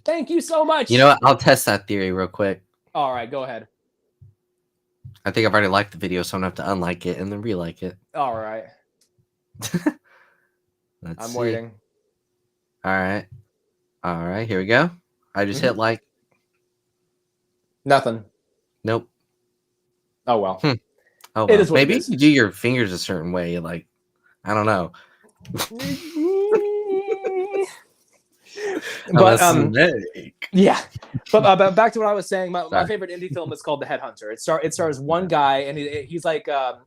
thank you so much.
You know what? I'll test that theory real quick.
All right, go ahead.
I think I've already liked the video, so I'm gonna have to unlike it and then re-like it.
All right. I'm waiting.
All right. Here we go. I just hit like.
Nothing.
Nope.
Oh well.
Oh, well. Maybe if you do your fingers a certain way, like, I don't know.
But yeah. But back to what I was saying. My favorite indie film is called The Headhunter. It stars one guy, and he's like a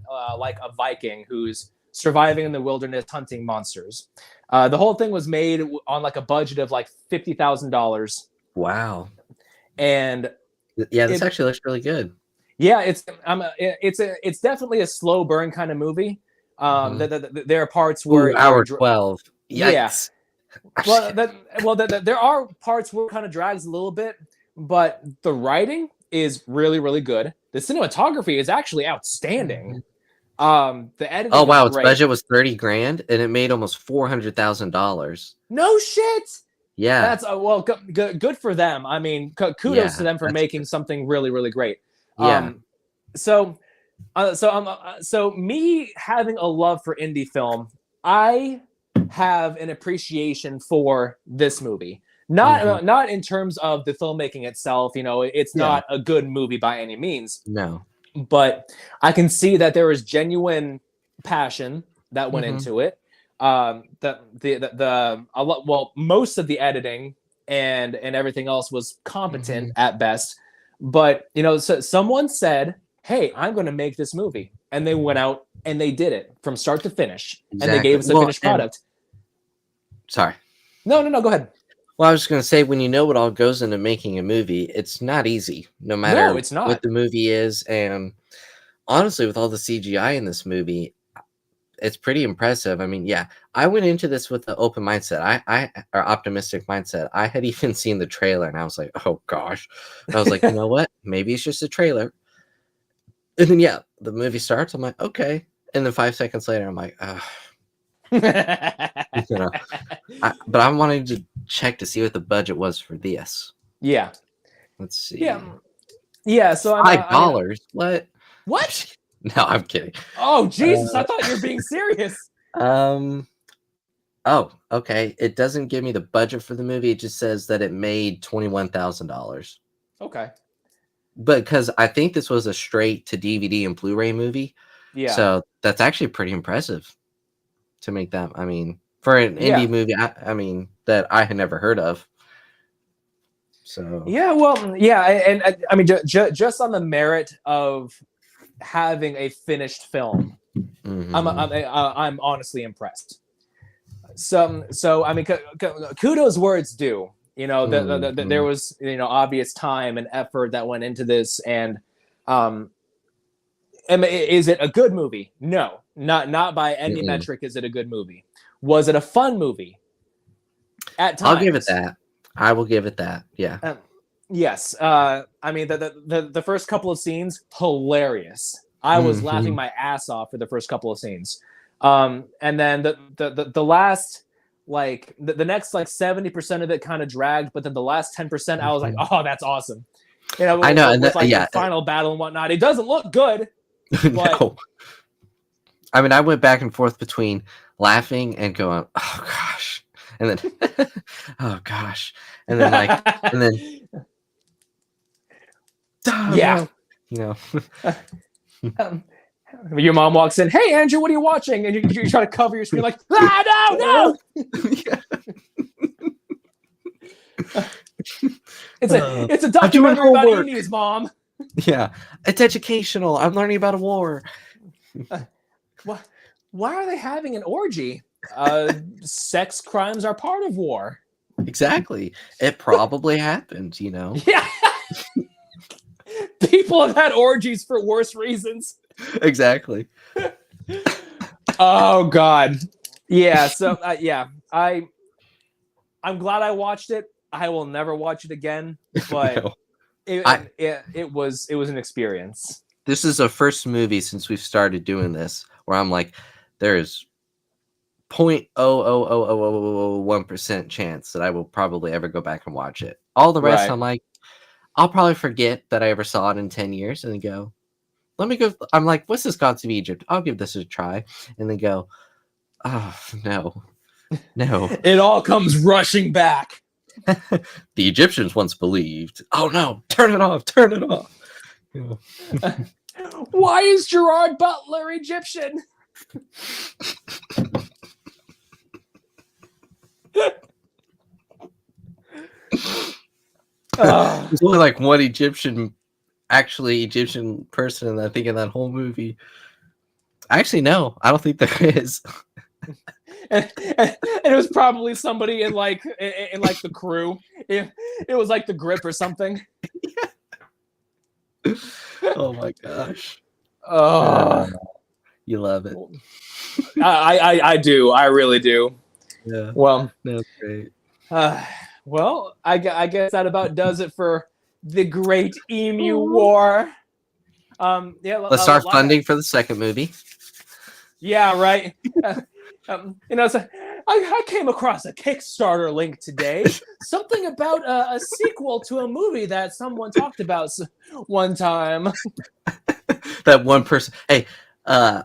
Viking who's surviving in the wilderness hunting monsters. The whole thing was made on like a budget of like $50,000.
Wow.
And
yeah, this actually looks really good.
Yeah, it's definitely a slow burn kind of movie. There are parts where
hour 12.
Yikes. Yeah. There are parts where it kind of drags a little bit, but the writing is really, really good. The cinematography is actually outstanding. The editing.
Oh wow, its budget was $30,000 and it made almost $400,000.
No shit.
Yeah.
That's good for them. I mean, kudos to them for making something really, really great.
Yeah.
So me having a love for indie film, I have an appreciation for this movie. Not in terms of the filmmaking itself. You know, it's not a good movie by any means.
No.
But I can see that there was genuine passion that went into it. Most of the editing and everything else was competent at best. But you know, so someone said, "Hey, I'm going to make this movie," and they went out and they did it from start to finish, and they gave us a finished product.
Sorry.
No, go ahead.
Well, I was just going to say, when you know what all goes into making a movie, it's not easy, no matter what the movie is. And honestly, with all the CGI in this movie, it's pretty impressive. I mean, yeah, I went into this with an open mindset. Or optimistic mindset. I had even seen the trailer, and I was like, oh gosh. And I was like, you know what? Maybe it's just a trailer. And then, yeah, the movie starts. I'm like, okay. And then 5 seconds later, I'm like, you know, but I wanted to check to see what the budget was for this.
Yeah.
Let's see.
Yeah. So
$5. What? No, I'm kidding.
Oh Jesus! I thought you were being serious.
Oh, okay. It doesn't give me the budget for the movie. It just says that it made $21,000.
Okay.
But because I think this was a straight to DVD and Blu-ray movie.
Yeah.
So that's actually pretty impressive to make that. I mean, for an
Yeah.
indie movie. I mean, that I had never heard of. So
Yeah, well, yeah, and I mean, just on the merit of having a finished film, I'm honestly impressed. So I mean, kudos where it's due. You know, there was obvious time and effort that went into this, and is it a good movie? No, not by any metric is it a good movie. Was it a fun movie? At times,
I'll give it that. I will give it that. Yeah.
Yes. I mean, the first couple of scenes, hilarious. I was laughing my ass off for the first couple of scenes. And then the last, like, the next, like, 70% of it kind of dragged, but then the last 10%, I was like, oh, that's awesome. You know,
I know.
with like, the final battle and whatnot. It doesn't look good. But...
No. I mean, I went back and forth between laughing and going, oh, gosh. And then, oh, gosh. And then, like, and then,
yeah,
no. You know,
your mom walks in. Hey, Andrew, what are you watching? And you try to cover your screen like, no. It's a documentary about emus, Mom.
Yeah, it's educational. I'm learning about a war.
Why are they having an orgy? Sex crimes are part of war.
Exactly. It probably happened.
Yeah. People have had orgies for worse reasons.
Exactly.
Oh God. Yeah. So yeah, I'm glad I watched it. I will never watch it again. But
No.
it was an experience.
This is the first movie since we've started doing this where I'm like, there's 0.00001% chance that I will probably ever go back and watch it. All the rest, right. I'm like, I'll probably forget that I ever saw it in 10 years and then go, let me go. I'm like, what's this Gods of Egypt? I'll give this a try. And then go, oh, no.
It all comes rushing back.
The Egyptians once believed. Oh, no. Turn it off. Yeah.
Why is Gerard Butler Egyptian?
There's only like one Egyptian person, I think, in that whole movie. Actually, no, I don't think there is.
and it was probably somebody in like the crew. It was like the grip or something.
Yeah. Oh my gosh. You love it.
I do. I really do.
Yeah.
Well,
that's great.
Well, I guess that about does it for the Great Emu War. Yeah.
Let's start funding for the second movie.
Yeah. Right. So I came across a Kickstarter link today. Something about a sequel to a movie that someone talked about one time.
That one person. Hey, I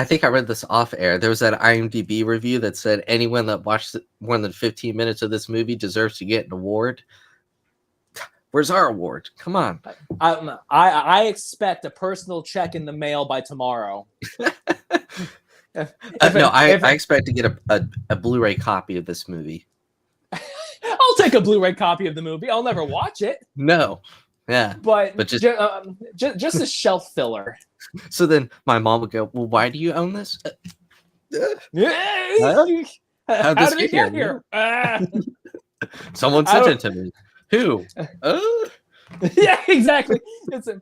think I read this off air. There was that IMDb review that said anyone that watched more than 15 minutes of this movie deserves to get an award. Where's our award? Come on.
I expect a personal check in the mail by tomorrow.
I expect to get a Blu-ray copy of this movie.
I'll take a Blu-ray copy of the movie. I'll never watch it.
No. Yeah.
But just a shelf filler.
So then my mom would go, well, why do you own this?
How did it get here?
Someone sent it to me. Who?
Yeah, exactly. The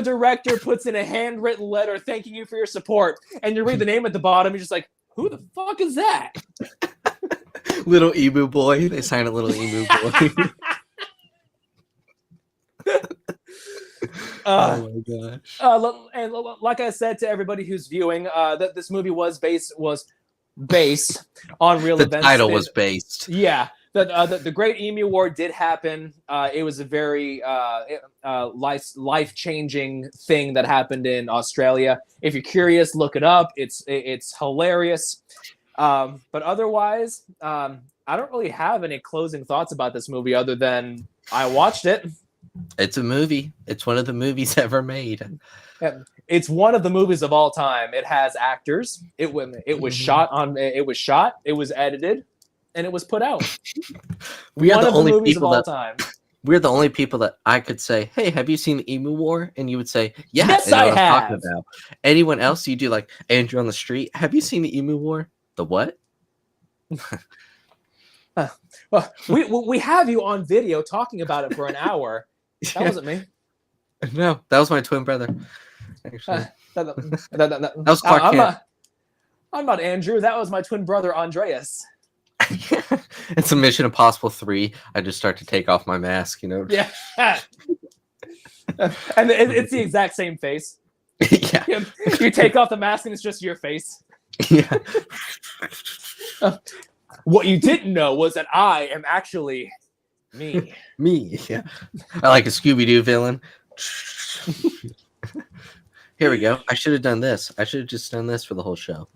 director puts in a handwritten letter thanking you for your support, and you read the name at the bottom. You're just like, who the fuck is that?
Little Emu Boy. They sign a Little Emu Boy. Oh my gosh!
And like I said to everybody who's viewing, that this movie was based on real events.
The title was based.
Yeah, the Great Emu War did happen. It was a very life-changing thing that happened in Australia. If you're curious, look it up. It's hilarious. But otherwise, I don't really have any closing thoughts about this movie other than I watched it.
It's a movie. It's one of the movies ever made.
It's one of the movies of all time. It has actors. It was shot on. It was shot. It was edited, and it was put out.
We are
One
the
of the
only
movies of
people
all
that
time.
we're the only people that I could say, "Hey, have you seen the Emu War?" And you would say, "Yeah,
Yes,
I know
I
what I'm talking
have.
about." Anyone else? You do like Andrew on the street. Have you seen the Emu War? The what?
Well, we have you on video talking about it for an hour. That wasn't me.
No, that was my twin brother. Actually,
That
was Clark Kent.
I'm not Andrew. That was my twin brother Andreas.
It's a Mission Impossible 3. I just start to take off my mask, you know.
Yeah. And it's the exact same face.
Yeah.
You take off the mask and it's just your face.
Yeah.
What you didn't know was that I am actually me.
Me. Yeah. I like a Scooby-Doo villain. Here we go. I should have done this. I should have just done this for the whole show.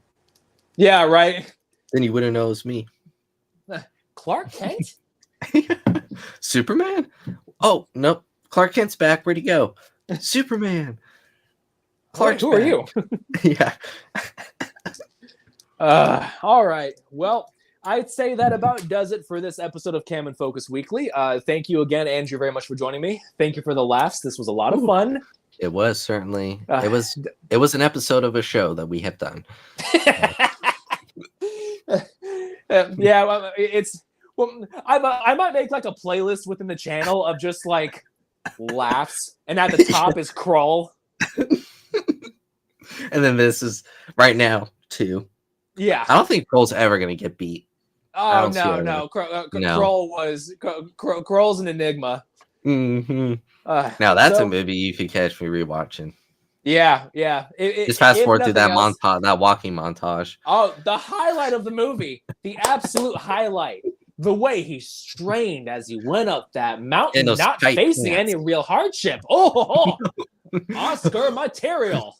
Yeah, right.
Then you wouldn't know it was me.
Clark Kent?
Superman? Oh, nope. Clark Kent's back. Where'd he go? Superman.
Clark, who are you?
Yeah.
All right. Well, I'd say that about does it for this episode of Cam and Focus Weekly. Thank you again, Andrew, very much for joining me. Thank you for the laughs. This was a lot of fun.
It was certainly. It was an episode of a show that we have done.
Yeah, it's. Well, I might make like a playlist within the channel of just like laughs, and at the top is Crawl.
And then this is right now too.
Yeah,
I don't think Kroll's ever gonna get beat.
Oh no. Kroll's an enigma.
Mm-hmm. Now that's a movie you could catch me rewatching.
Yeah.
Just fast forward through that montage, that walking montage.
Oh, the highlight of the movie, the absolute highlight. The way he strained as he went up that mountain, not facing any real hardship. Oh, Oscar material.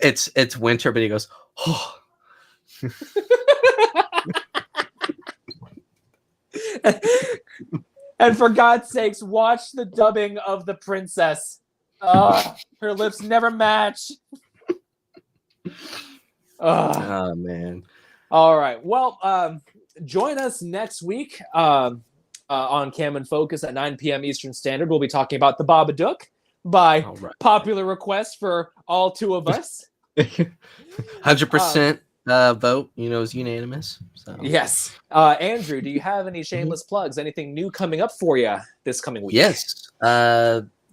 It's winter, but he goes, oh.
And for God's sakes, watch the dubbing of the princess. Her lips never match.
Oh man.
All right. Well, join us next week on Cam and Focus at 9 p.m. Eastern Standard. We'll be talking about The Babadook by popular request for all two of us.
100% vote, is unanimous. So.
Yes. Andrew, do you have any shameless plugs? Anything new coming up for you this coming week?
Yes.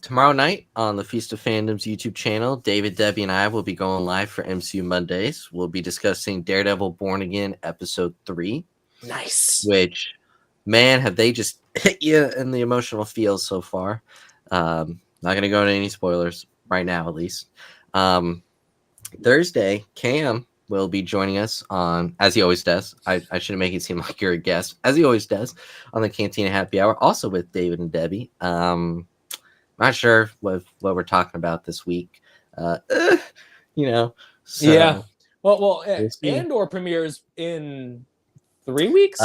Tomorrow night on the Feast of Fandoms YouTube channel, David, Debbie, and I will be going live for MCU Mondays. We'll be discussing Daredevil Born Again Episode 3.
Nice.
Which, man, have they just hit you in the emotional feels so far. Not going to go into any spoilers right now, at least. Thursday, Cam will be joining us on, as he always does. I shouldn't make it seem like you're a guest, as he always does, on the Cantina Happy Hour, also with David and Debbie. Not sure what we're talking about this week. So,
yeah. Well, Andor premieres in 3 weeks.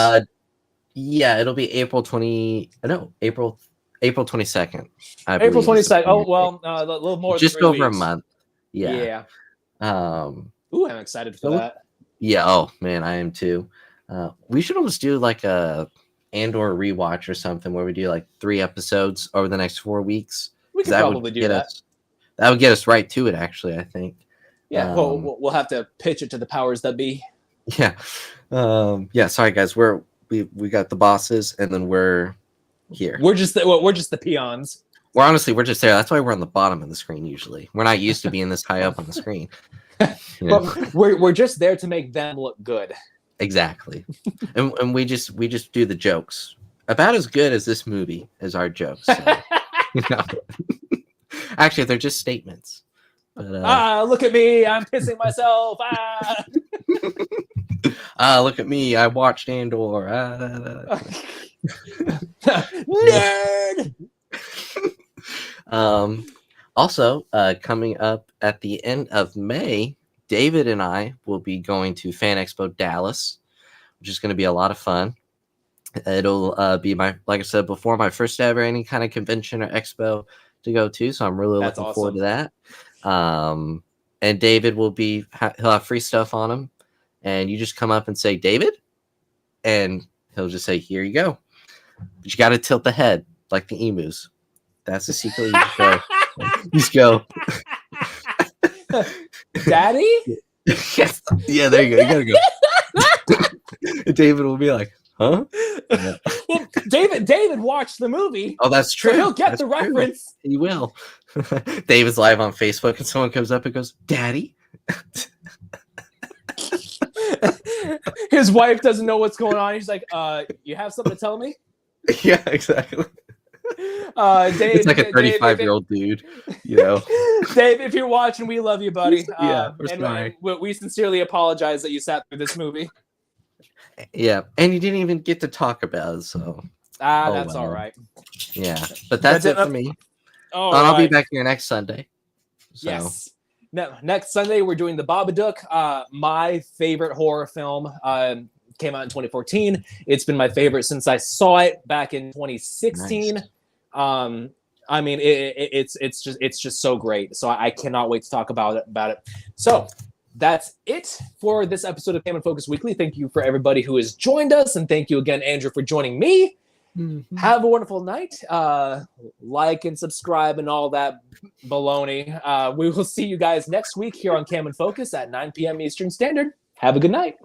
Yeah, it'll be April 22nd. April
22nd. Oh well, a little more.
Just
than 3
over
weeks.
a month. Yeah.
Ooh, I'm excited for that.
Yeah. Oh man, I am too. We should almost do like a Andor rewatch or something where we do like 3 episodes over the next 4 weeks.
We could probably do that.
That would get us right to it, actually, I think.
Yeah, we'll have to pitch it to the powers that be.
Yeah. Sorry guys, we got the bosses and then we're here.
We're just the peons.
We're just there. That's why we're on the bottom of the screen usually. We're not used to being this high up on the screen.
But we're just there to make them look good.
Exactly. and we just do the jokes. About as good as this movie is our jokes. So, Actually, they're just statements. But,
look at me, I'm pissing myself.
Look at me, I watched Andor.
Nerd.
Also, coming up at the end of May, David and I will be going to Fan Expo Dallas, which is going to be a lot of fun. It'll be like I said before, my first ever any kind of convention or expo to go to. So I'm really
That's
looking forward
awesome.
to that. And David will be, he'll have free stuff on him. And you just come up and say, David, and he'll just say, here you go. But you got to tilt the head like the emus. That's the secret. You just go.
Daddy?
Yes. Yeah, there you go. You gotta go. David will be like, huh? Yeah.
Well, David watched the movie.
Oh, that's true.
So he'll get
That's
the
true.
reference.
He will. David's live on Facebook and someone comes up and goes, Daddy?
His wife doesn't know what's going on. He's like, you have something to tell me?
Yeah, exactly.
Dave,
it's like a 35-year-old dude, you know.
Dave, if you're watching, we love you, buddy.
Yeah,
and we sincerely apologize that you sat through this movie.
Yeah, and you didn't even get to talk about it, so
that's all right.
Yeah, but that's it for me.
Oh,
and I'll be back here next Sunday. So.
Yes. Next Sunday, we're doing The Babadook, my favorite horror film. Came out in 2014. It's been my favorite since I saw it back in 2016. Nice. I mean, it's just so great. So I cannot wait to talk about it. So that's it for this episode of Cam and Focus Weekly. Thank you for everybody who has joined us, and thank you again, Andrew, for joining me. Mm-hmm. Have a wonderful night. Like and subscribe and all that baloney. We will see you guys next week here on Cam and Focus at 9 p.m. Eastern Standard. Have a good night.